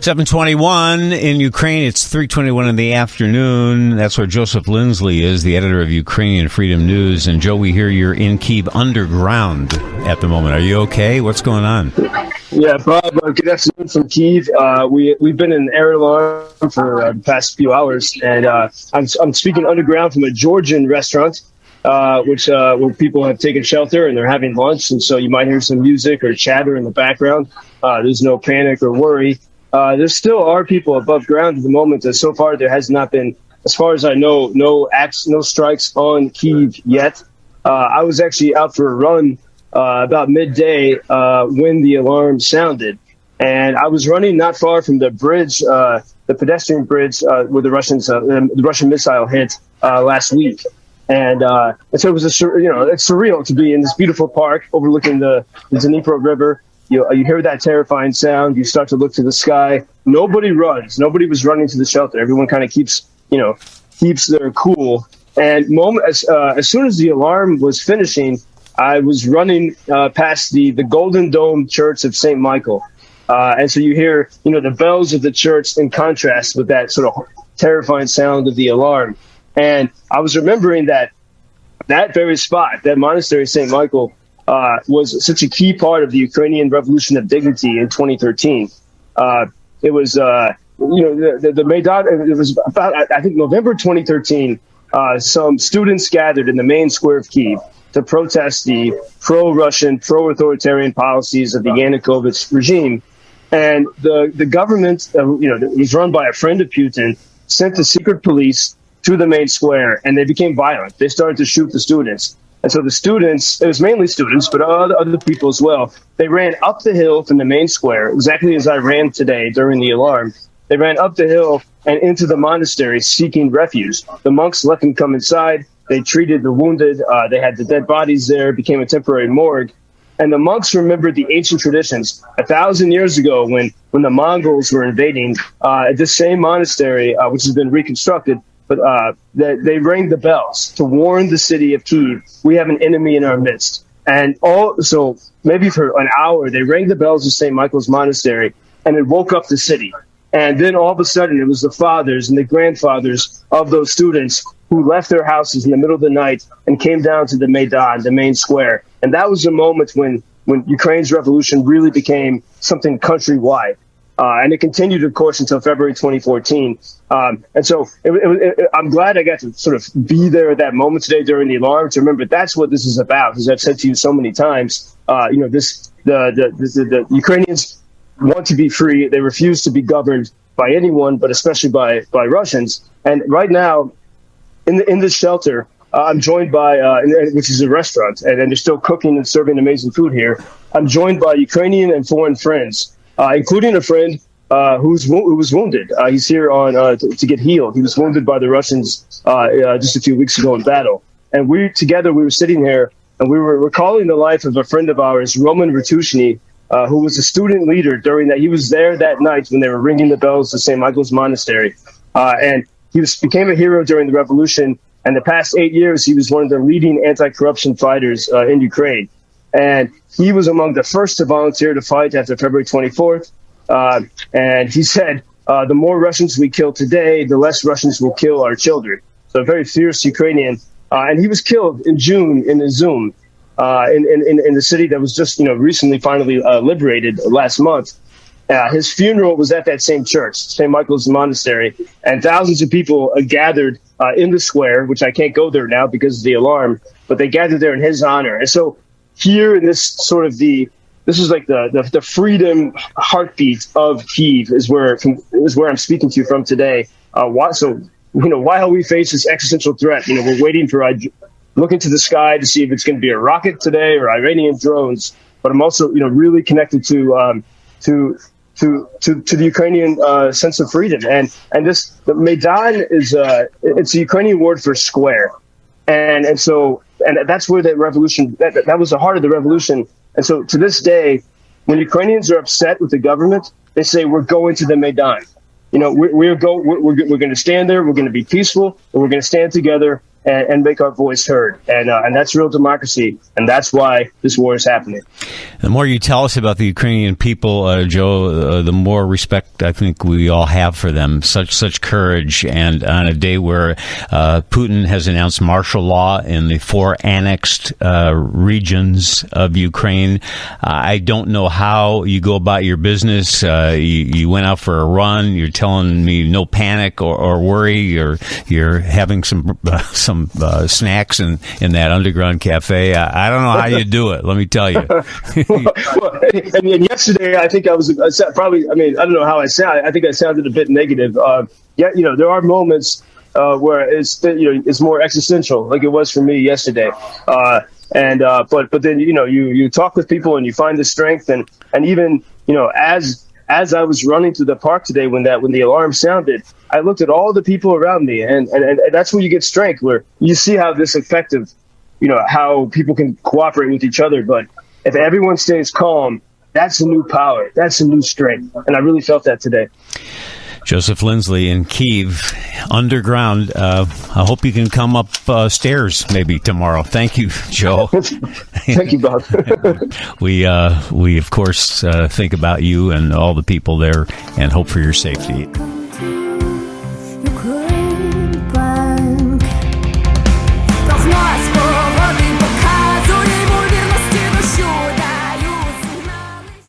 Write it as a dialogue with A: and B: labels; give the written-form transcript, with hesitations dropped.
A: 7:21 in Ukraine. It's 3:21 in the afternoon. That's where Joseph Lindsley is, the editor of Ukrainian Freedom News. And Joe, we hear you're in Kyiv underground at the moment. Are you okay? What's going on?
B: Yeah, Bob, good afternoon from Kyiv. We've been in air alarm for the past few hours, and I'm speaking underground from a Georgian restaurant, where people have taken shelter and they're having lunch, and so you might hear some music or chatter in the background. There's no panic or worry. There still are people above ground at the moment. So far, there has not been, as far as I know, no strikes on Kyiv yet. I was actually out for a run about midday when the alarm sounded, and I was running not far from the bridge, the pedestrian bridge where the Russian missile hit last week. And so it was it's surreal to be in this beautiful park overlooking the Dnipro River. You hear that terrifying sound. You start to look to the sky. Nobody runs. Nobody was running to the shelter. Everyone kind of keeps their cool. And as soon as the alarm was finishing, I was running past the Golden Dome Church of St. Michael. And so you hear, the bells of the church in contrast with that sort of terrifying sound of the alarm. And I was remembering that very spot, that monastery, St. Michael, was such a key part of the Ukrainian Revolution of Dignity in 2013. It was, the Maidan, it was about, I think, November 2013, some students gathered in the main square of Kyiv to protest the pro-Russian, pro-authoritarian policies of the Yanukovych regime. And the government, it was run by a friend of Putin, sent the secret police to the main square, and they became violent. They started to shoot the students. And so the students, it was mainly students, but other people as well, they ran up the hill from the main square, exactly as I ran today during the alarm. They ran up the hill and into the monastery seeking refuge. The monks let them come inside. They treated the wounded. They had the dead bodies there. It became a temporary morgue. And the monks remembered the ancient traditions 1,000 years ago when the Mongols were invading this same monastery, which has been reconstructed. But they rang the bells to warn the city of Kyiv, we have an enemy in our midst. And so maybe for an hour, they rang the bells of St. Michael's Monastery, and it woke up the city. And then all of a sudden, it was the fathers and the grandfathers of those students who left their houses in the middle of the night and came down to the Maidan, the main square. And that was the moment when Ukraine's revolution really became something countrywide. And it continued, of course, until February 2014. And so I'm glad I got to sort of be there at that moment today during the alarm to remember that's what this is about. As I've said to you so many times, the Ukrainians want to be free. They refuse to be governed by anyone, but especially by Russians. And right now, in this shelter, I'm joined by, which is a restaurant, and they're still cooking and serving amazing food here. I'm joined by Ukrainian and foreign friends. Including a friend who was wounded. He's here to get healed. He was wounded by the Russians just a few weeks ago in battle. And we were sitting here, and we were recalling the life of a friend of ours, Roman Ratushnyi, who was a student leader during that. He was there that night when they were ringing the bells of St. Michael's Monastery. And he became a hero during the revolution. And the past 8 years, he was one of the leading anti-corruption fighters in Ukraine. And he was among the first to volunteer to fight after February 24th. And he said, the more Russians we kill today, the less Russians will kill our children. So a very fierce Ukrainian. And he was killed in June in Izium, in the city that was just recently finally liberated last month. His funeral was at that same church, St. Michael's Monastery. And thousands of people gathered in the square, which I can't go there now because of the alarm. But they gathered there in his honor. And so here in this sort of this is like the freedom heartbeat of Kyiv is where I'm speaking to you from today. While we face this existential threat, we're waiting for looking to the sky to see if it's going to be a rocket today or Iranian drones. But I'm also really connected to the Ukrainian sense of freedom, and the Maidan is it's the Ukrainian word for square, and that's where the revolution that was the heart of the revolution. And so to this day, when Ukrainians are upset with the government, they say we're going to the Maidan. We're going to stand there. We're going to be peaceful, and we're going to stand together. and make our voice heard. And that's real democracy. And that's why this war is happening.
A: The more you tell us about the Ukrainian people, Joe, the more respect I think we all have for them. Such courage. And on a day where Putin has announced martial law in the 4 annexed regions of Ukraine, I don't know how you go about your business. You went out for a run. You're telling me no panic or worry. You're having some snacks in that underground cafe. I don't know how you do it. Let me tell you.
B: And yesterday, I think I don't know how I sound. I think I sounded a bit negative. There are moments where it's more existential, like it was for me yesterday. But then you talk with people and you find the strength and even as I was running through the park today when the alarm sounded, I looked at all the people around me and that's where you get strength, where you see how this effective, how people can cooperate with each other. But if everyone stays calm, that's a new power. That's a new strength. And I really felt that today.
A: Joseph Lindsley in Kyiv, underground. I hope you can come up stairs maybe tomorrow. Thank you, Joe.
B: Thank you, Bob.
A: We of course think about you and all the people there and hope for your safety.